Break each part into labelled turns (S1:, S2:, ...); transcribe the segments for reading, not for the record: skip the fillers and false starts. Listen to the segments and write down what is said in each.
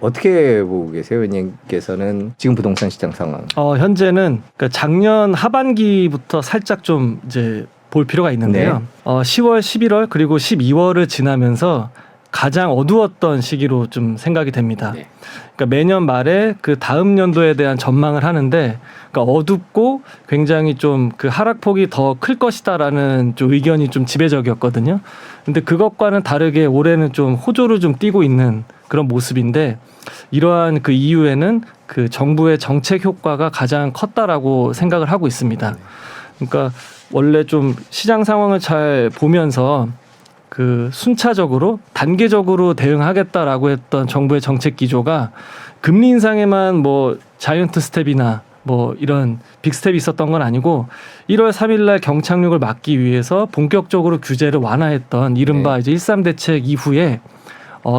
S1: 어떻게 보고 계세요, 의원님께서는 지금 부동산 시장 상황?
S2: 현재는 그러니까 작년 하반기부터 살짝 좀 이제 볼 필요가 있는데요. 10월, 11월 그리고 12월을 지나면서 가장 어두웠던 시기로 좀 생각이 됩니다.
S1: 네.
S2: 그러니까 매년 말에 그 다음 연도에 대한 전망을 하는데, 그러니까 어둡고 굉장히 좀 그 하락폭이 더 클 것이다라는 좀 의견이 좀 지배적이었거든요. 근데 그것과는 다르게 올해는 좀 호조를 좀 띄고 있는 그런 모습인데, 이러한 그 이유에는 그 정부의 정책 효과가 가장 컸다라고 생각을 하고 있습니다. 그러니까 원래 좀 시장 상황을 잘 보면서 그 순차적으로 단계적으로 대응하겠다라고 했던 정부의 정책 기조가 금리 인상에만 뭐 자이언트 스텝이나 뭐 이런 빅스텝이 있었던 건 아니고 1월 3일 날 경착륙을 막기 위해서 본격적으로 규제를 완화했던 이른바 이제 13 대책 이후에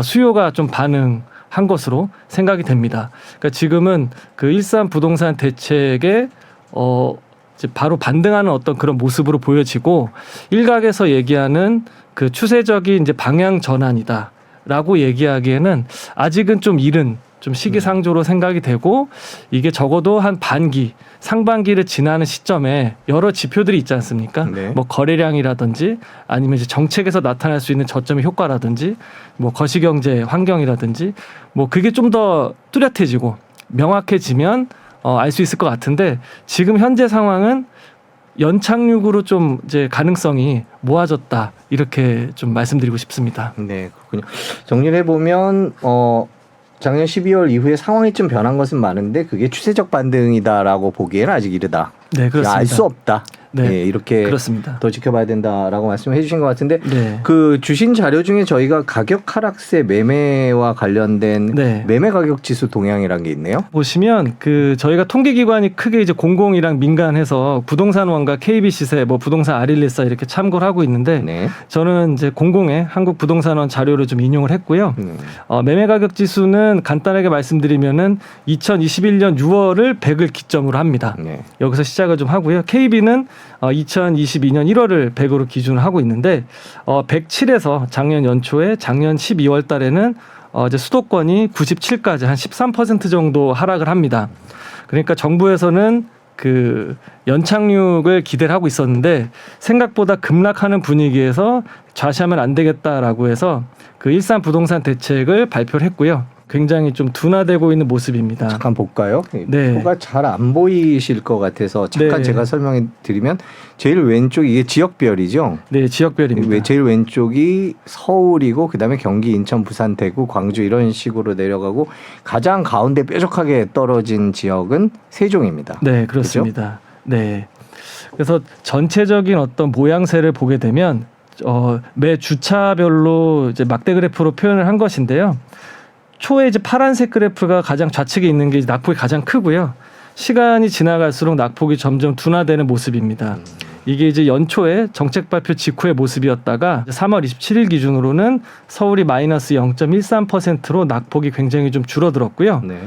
S2: 수요가 좀 반응한 것으로 생각이 됩니다. 그러니까 지금은 그 13 부동산 대책에 이제 바로 반등하는 어떤 그런 모습으로 보여지고, 일각에서 얘기하는 그 추세적인 이제 방향 전환이다라고 얘기하기에는 아직은 좀 이른 좀 시기상조로 생각이 되고, 이게 적어도 한 반기 상반기를 지나는 시점에 여러 지표들이 있지 않습니까?
S1: 네.
S2: 뭐 거래량이라든지 아니면 이제 정책에서 나타날 수 있는 저점의 효과라든지 뭐 거시경제 환경이라든지 뭐 그게 좀 더 뚜렷해지고 명확해지면 알 수 있을 것 같은데, 지금 현재 상황은 연착륙으로 좀 이제 가능성이 모아졌다, 이렇게 좀 말씀드리고 싶습니다.
S1: 네, 그렇군요. 정리를 해보면 작년 12월 이후에 상황이 좀 변한 것은 많은데 그게 추세적 반등이다라고 보기에는 아직 이르다.
S2: 네, 그렇습니다.
S1: 알 수 없다.
S2: 네,
S1: 네, 이렇게
S2: 그렇습니다.
S1: 더 지켜봐야 된다라고 말씀해 주신 것 같은데,
S2: 네.
S1: 그 주신 자료 중에 저희가 가격 하락세 매매와 관련된
S2: 네.
S1: 매매 가격 지수 동향이라는 게 있네요.
S2: 보시면 그 저희가 통계기관이 크게 이제 공공이랑 민간해서 부동산원과 KB시세, 뭐 부동산 아릴리사 이렇게 참고를 하고 있는데,
S1: 네.
S2: 저는 이제 공공의 한국부동산원 자료를 좀 인용을 했고요. 매매 가격 지수는 간단하게 말씀드리면은 2021년 6월을 100을 기점으로 합니다.
S1: 네.
S2: 여기서 시작을 좀 하고요. KB는 2022년 1월을 100으로 기준을 하고 있는데, 107에서 작년 연초에 작년 12월 달에는 이제 수도권이 97까지 한 13% 정도 하락을 합니다. 그러니까 정부에서는 그 연착륙을 기대를 하고 있었는데 생각보다 급락하는 분위기에서 좌시하면 안 되겠다라고 해서 그 13 부동산 대책을 발표를 했고요. 굉장히 좀 둔화되고 있는 모습입니다.
S1: 잠깐 볼까요?
S2: 네.
S1: 표가 잘 안 보이실 것 같아서 잠깐
S2: 네.
S1: 제가 설명해 드리면, 제일 왼쪽 이게 지역별이죠.
S2: 네, 지역별입니다.
S1: 제일 왼쪽이 서울이고 그다음에 경기, 인천, 부산, 대구, 광주 이런 식으로 내려가고, 가장 가운데 뾰족하게 떨어진 지역은 세종입니다.
S2: 네, 그렇습니다. 네. 그래서 전체적인 어떤 모양새를 보게 되면 매 주차별로 이제 막대 그래프로 표현을 한 것인데요. 초에 이제 파란색 그래프가 가장 좌측에 있는 게 낙폭이 가장 크고요. 시간이 지나갈수록 낙폭이 점점 둔화되는 모습입니다. 이게 이제 연초에 정책 발표 직후의 모습이었다가 3월 27일 기준으로는 서울이 마이너스 0.13%로 낙폭이 굉장히 좀 줄어들었고요.
S1: 네.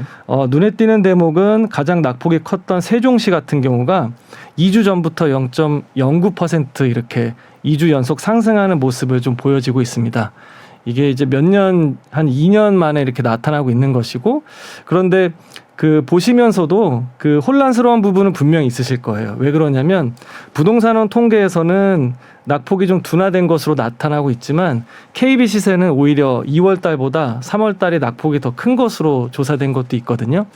S2: 눈에 띄는 대목은 가장 낙폭이 컸던 세종시 같은 경우가 2주 전부터 0.09% 이렇게 2주 연속 상승하는 모습을 좀 보여지고 있습니다. 이게 이제 몇 년, 한 2년 만에 이렇게 나타나고 있는 것이고, 그런데 그 보시면서도 그 혼란스러운 부분은 분명히 있으실 거예요. 왜 그러냐면 부동산원 통계에서는 낙폭이 좀 둔화된 것으로 나타나고 있지만 KB 시세는 오히려 2월 달보다 3월 달에 낙폭이 더 큰 것으로 조사된 것도 있거든요.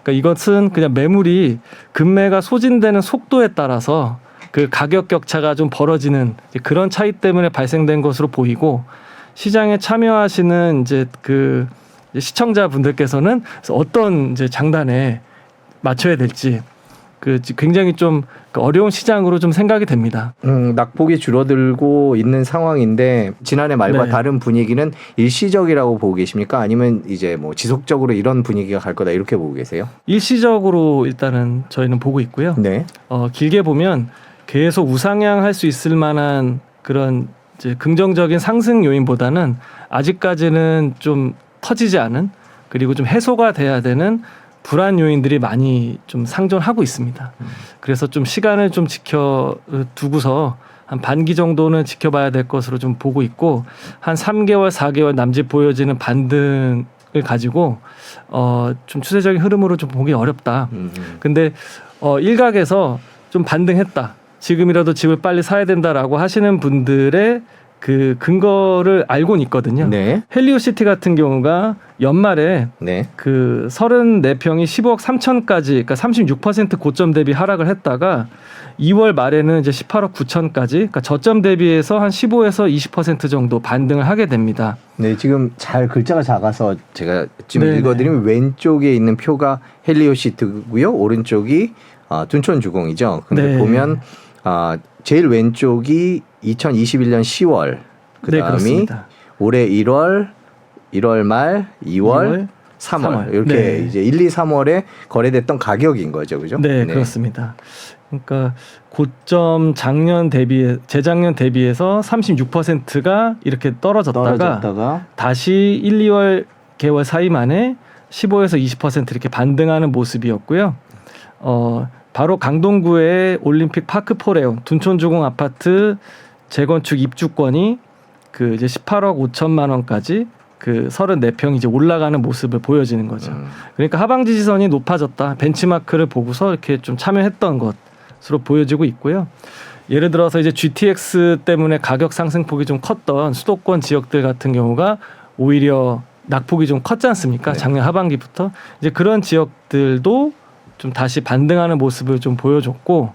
S2: 그러니까 이것은 그냥 매물이 급매가 소진되는 속도에 따라서 그 가격 격차가 좀 벌어지는 그런 차이 때문에 발생된 것으로 보이고, 시장에 참여하시는 이제 그 시청자분들께서는 어떤 이제 장단에 맞춰야 될지 그 굉장히 좀 어려운 시장으로 좀 생각이 됩니다.
S1: 낙폭이 줄어들고 있는 상황인데, 지난해 말과
S2: 네.
S1: 다른 분위기는 일시적이라고 보고 계십니까? 아니면 이제 뭐 지속적으로 이런 분위기가 갈 거다 이렇게 보고 계세요?
S2: 일시적으로 일단은 저희는 보고 있고요.
S1: 네.
S2: 길게 보면 계속 우상향할 수 있을 만한 그런 이제 긍정적인 상승 요인보다는 아직까지는 좀 터지지 않은, 그리고 좀 해소가 돼야 되는 불안 요인들이 많이 좀 상존하고 있습니다. 그래서 좀 시간을 좀 지켜두고서 한 반기 정도는 지켜봐야 될 것으로 좀 보고 있고, 한 3개월, 4개월 남짓 보여지는 반등 가지고 좀 추세적인 흐름으로 좀 보기 어렵다. 근데 일각에서 좀 반등했다. 지금이라도 집을 빨리 사야 된다라고 하시는 분들의 그 근거를 알고는 있거든요.
S1: 네.
S2: 헬리오시티 같은 경우가 연말에
S1: 네.
S2: 그 34평이 15억 3천까지, 그러니까 36% 고점 대비 하락을 했다가 2월 말에는 이제 18억 9천까지, 그러니까 저점 대비해서 한 15에서 20% 정도 반등을 하게 됩니다.
S1: 네, 지금 잘 글자가 작아서 제가 지금
S2: 네네.
S1: 읽어드리면 왼쪽에 있는 표가 헬리오시트고요, 오른쪽이 둔촌주공이죠. 근데
S2: 네.
S1: 보면 제일 왼쪽이 2021년 10월,
S2: 네,
S1: 그다음이
S2: 그렇습니다.
S1: 올해 1월 말, 2월, 3월 이렇게
S2: 네.
S1: 이제 1, 2, 3월에 거래됐던 가격인 거죠, 그죠?
S2: 네, 그렇습니다. 그러니까 고점 재작년 대비해서 36%가 이렇게 떨어졌다가 다시 1, 2월 개월 사이 만에 15에서 20% 이렇게 반등하는 모습이었고요. 바로 강동구의 올림픽 파크 포레온 둔촌주공 아파트 재건축 입주권이 그 이제 18억 5천만 원까지 그 34평이 이제 올라가는 모습을 보여지는 거죠. 그러니까 하방 지지선이 높아졌다. 벤치마크를 보고서 이렇게 좀 참여했던 것으로 보여지고 있고요. 예를 들어서 이제 GTX 때문에 가격 상승폭이 좀 컸던 수도권 지역들 같은 경우가 오히려 낙폭이 좀 컸지 않습니까?
S1: 네.
S2: 작년 하반기부터 이제 그런 지역들도 좀 다시 반등하는 모습을 좀 보여줬고,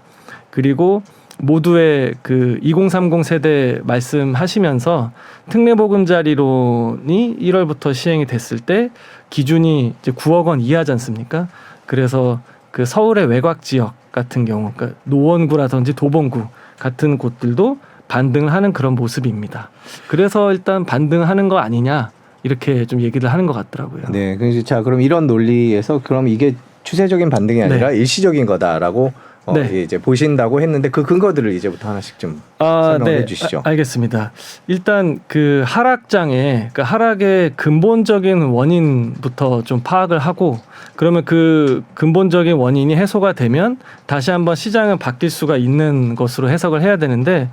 S2: 그리고 모두의 그 2030 세대 말씀하시면서 특례보금자리론이 1월부터 시행이 됐을 때 기준이 이제 9억 원 이하지 않습니까? 그래서 그 서울의 외곽 지역 같은 경우, 그러니까 노원구라든지 도봉구 같은 곳들도 반등을 하는 그런 모습입니다. 그래서 일단 반등하는 거 아니냐 이렇게 좀 얘기를 하는 것 같더라고요.
S1: 네, 그래서 자 그럼 이런 논리에서 그럼 이게 추세적인 반등이 아니라 일시적인 거다라고 이제 보신다고 했는데 그 근거들을 이제부터 하나씩 좀 설명해 주시죠.
S2: 알겠습니다. 일단 그 하락장의 그 하락의 근본적인 원인부터 좀 파악을 하고, 그러면 그 근본적인 원인이 해소가 되면 다시 한번 시장은 바뀔 수가 있는 것으로 해석을 해야 되는데,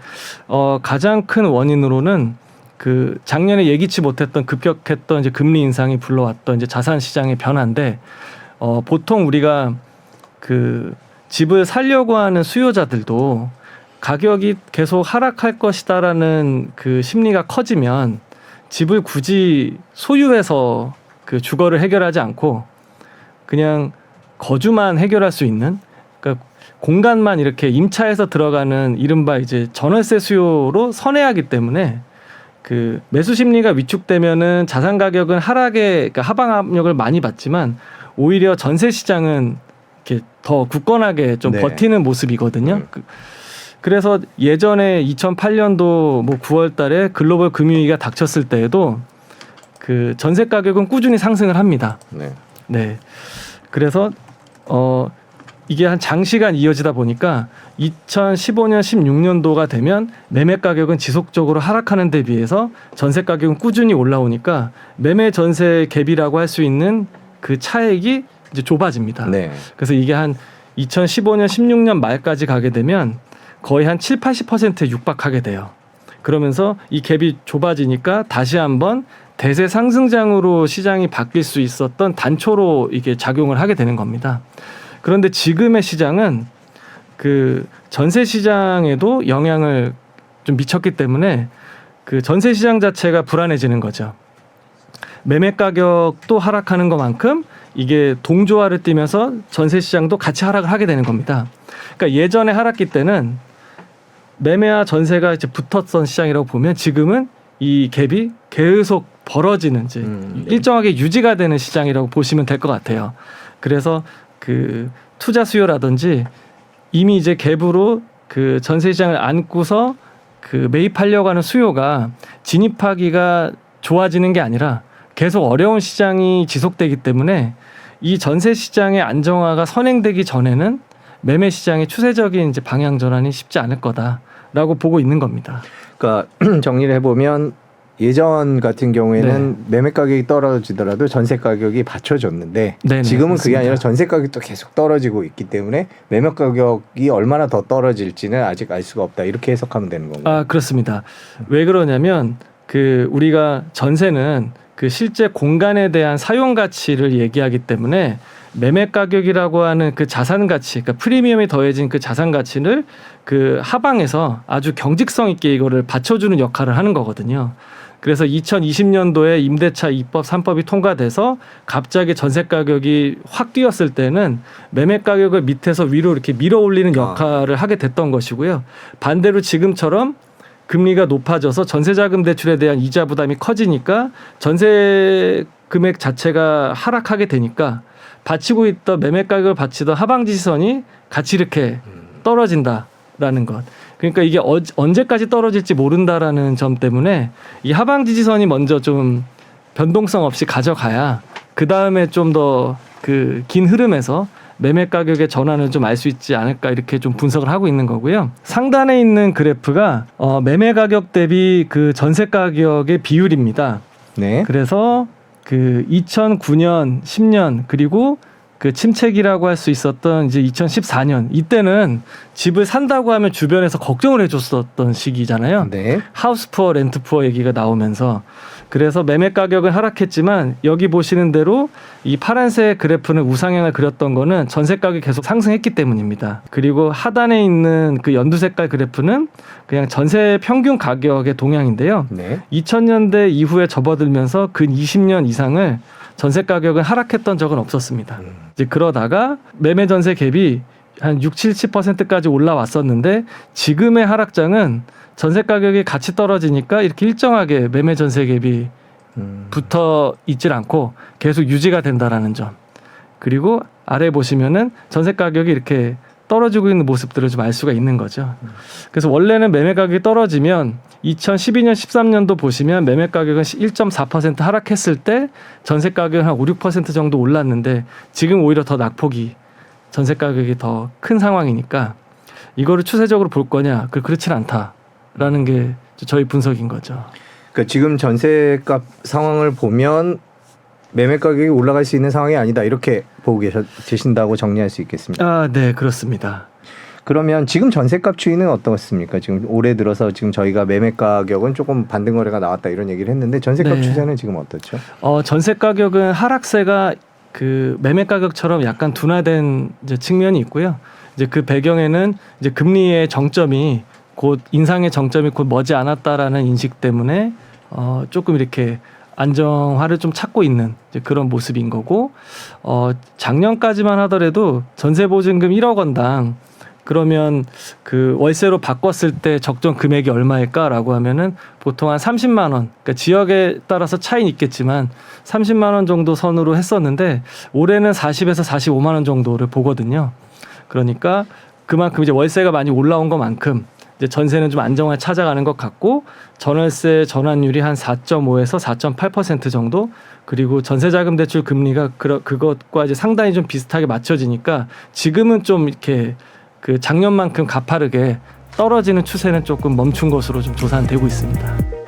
S2: 가장 큰 원인으로는 그 작년에 예기치 못했던 급격했던 이제 금리 인상이 불러왔던 이제 자산 시장의 변화인데, 보통 우리가 그 집을 살려고 하는 수요자들도 가격이 계속 하락할 것이다라는 그 심리가 커지면 집을 굳이 소유해서 그 주거를 해결하지 않고 그냥 거주만 해결할 수 있는, 그러니까 공간만 이렇게 임차해서 들어가는 이른바 이제 전월세 수요로 선회하기 때문에 그 매수 심리가 위축되면은 자산 가격은 그러니까 하방 압력을 많이 받지만 오히려 전세 시장은 이렇게 더 굳건하게 좀 버티는 모습이거든요. 그래서 예전에 2008년도 뭐 9월달에 글로벌 금융위기가 닥쳤을 때에도 그 전세 가격은 꾸준히 상승을 합니다. 네. 그래서 이게 한 장시간 이어지다 보니까 2015년 16년도가 되면 매매 가격은 지속적으로 하락하는 데 비해서 전세 가격은 꾸준히 올라오니까 매매 전세 갭이라고 할 수 있는 그 차액이 이제 좁아집니다. 그래서 이게 한 2015년 16년 말까지 가게 되면 거의 한 7, 80%에 육박하게 돼요. 그러면서 이 갭이 좁아지니까 다시 한번 대세 상승장으로 시장이 바뀔 수 있었던 단초로 이게 작용을 하게 되는 겁니다. 그런데 지금의 시장은 그 전세 시장에도 영향을 좀 미쳤기 때문에 그 전세 시장 자체가 불안해지는 거죠. 매매 가격도 하락하는 것만큼 이게 동조화를 띠면서 전세 시장도 같이 하락을 하게 되는 겁니다. 그러니까 예전에 하락기 때는 매매와 전세가 이제 붙었던 시장이라고 보면 지금은 이 갭이 계속 벌어지는 이제 일정하게 유지가 되는 시장이라고 보시면 될 것 같아요. 그래서 그 투자 수요라든지 이미 이제 갭으로 그 전세 시장을 안고서 그 매입하려고 하는 수요가 진입하기가 좋아지는 게 아니라 계속 어려운 시장이 지속되기 때문에 이 전세 시장의 안정화가 선행되기 전에는 매매 시장의 추세적인 이제 방향 전환이 쉽지 않을 거다라고 보고 있는 겁니다.
S1: 그러니까 정리를 해보면 예전 같은 경우에는 매매 가격이 떨어지더라도 전세 가격이 받쳐줬는데 지금은 그게 아니라 전세 가격도 계속 떨어지고 있기 때문에 매매 가격이 얼마나 더 떨어질지는 아직 알 수가 없다, 이렇게 해석하면 되는 건가요?
S2: 그렇습니다. 왜 그러냐면 그 우리가 전세는 그 실제 공간에 대한 사용 가치를 얘기하기 때문에 매매 가격이라고 하는 그 자산 가치, 그러니까 프리미엄이 더해진 그 자산 가치를 그 하방에서 아주 경직성 있게 이거를 받쳐주는 역할을 하는 거거든요. 그래서 2020년도에 임대차 2법, 3법이 통과돼서 갑자기 전세 가격이 확 뛰었을 때는 매매 가격을 밑에서 위로 이렇게 밀어 올리는 역할을 하게 됐던 것이고요. 반대로 지금처럼 금리가 높아져서 전세자금 대출에 대한 이자 부담이 커지니까 전세 금액 자체가 하락하게 되니까 받치고 있던 매매 가격을 받치던 하방 지지선이 같이 이렇게 떨어진다라는 것. 그러니까 이게 언제까지 떨어질지 모른다라는 점 때문에 이 하방 지지선이 먼저 좀 변동성 없이 가져가야 그 다음에 좀 더 그 긴 흐름에서 매매 가격의 전환을 좀 알 수 있지 않을까 이렇게 좀 분석을 하고 있는 거고요. 상단에 있는 그래프가 매매 가격 대비 그 전세 가격의 비율입니다.
S1: 네.
S2: 그래서 그 2009년, 10년 그리고 그 침체기라고 할 수 있었던 이제 2014년 이때는 집을 산다고 하면 주변에서 걱정을 해줬었던 시기잖아요.
S1: 네.
S2: 하우스 푸어, 렌트 푸어 얘기가 나오면서 그래서 매매 가격은 하락했지만 여기 보시는 대로 이 파란색 그래프는 우상향을 그렸던 거는 전세 가격이 계속 상승했기 때문입니다. 그리고 하단에 있는 그 연두 색깔 그래프는 그냥 전세 평균 가격의 동향인데요.
S1: 네.
S2: 2000년대 이후에 접어들면서 근 20년 이상을 전세 가격은 하락했던 적은 없었습니다. 이제 그러다가 매매 전세 갭이 한 60-70%까지 올라왔었는데 지금의 하락장은 전세 가격이 같이 떨어지니까 이렇게 일정하게 매매 전세 갭이 붙어 있질 않고 계속 유지가 된다라는 점. 그리고 아래 보시면은 전세 가격이 이렇게 떨어지고 있는 모습들을 좀 알 수가 있는 거죠. 그래서 원래는 매매 가격이 떨어지면 2012년, 13년도 보시면 매매 가격은 1.4% 하락했을 때 전세 가격은 한 5-6% 정도 올랐는데 지금 오히려 더 낙폭이 전세 가격이 더 큰 상황이니까 이거를 추세적으로 볼 거냐? 그렇진 않다라는 게 저희 분석인 거죠.
S1: 그러니까 지금 전세값 상황을 보면 매매 가격이 올라갈 수 있는 상황이 아니다 이렇게 보고 계신다고 정리할 수 있겠습니다.
S2: 아, 네, 그렇습니다.
S1: 그러면 지금 전세값 추이는 어떻습니까? 지금 올해 들어서 지금 저희가 매매 가격은 조금 반등 거래가 나왔다 이런 얘기를 했는데 전세값
S2: 네.
S1: 추세는 지금 어떻죠?
S2: 전세 가격은 하락세가 그 매매 가격처럼 약간 둔화된 이제 측면이 있고요. 이제 그 배경에는 이제 금리의 정점이 곧 인상의 정점이 곧 머지 않았다라는 인식 때문에 조금 이렇게 안정화를 좀 찾고 있는 이제 그런 모습인 거고 작년까지만 하더라도 전세보증금 1억 원당 그러면 그 월세로 바꿨을 때 적정 금액이 얼마일까라고 하면은 보통 한 30만 원, 그러니까 지역에 따라서 차이는 있겠지만 30만 원 정도 선으로 했었는데 올해는 40에서 45만 원 정도를 보거든요. 그러니까 그만큼 이제 월세가 많이 올라온 것만큼 이제 전세는 좀 안정화 찾아가는 것 같고 전월세 전환율이 한 4.5에서 4.8% 정도 그리고 전세자금 대출 금리가 그것과 이제 상당히 좀 비슷하게 맞춰지니까 지금은 좀 이렇게 그 작년만큼 가파르게 떨어지는 추세는 조금 멈춘 것으로 좀 조사되고 있습니다.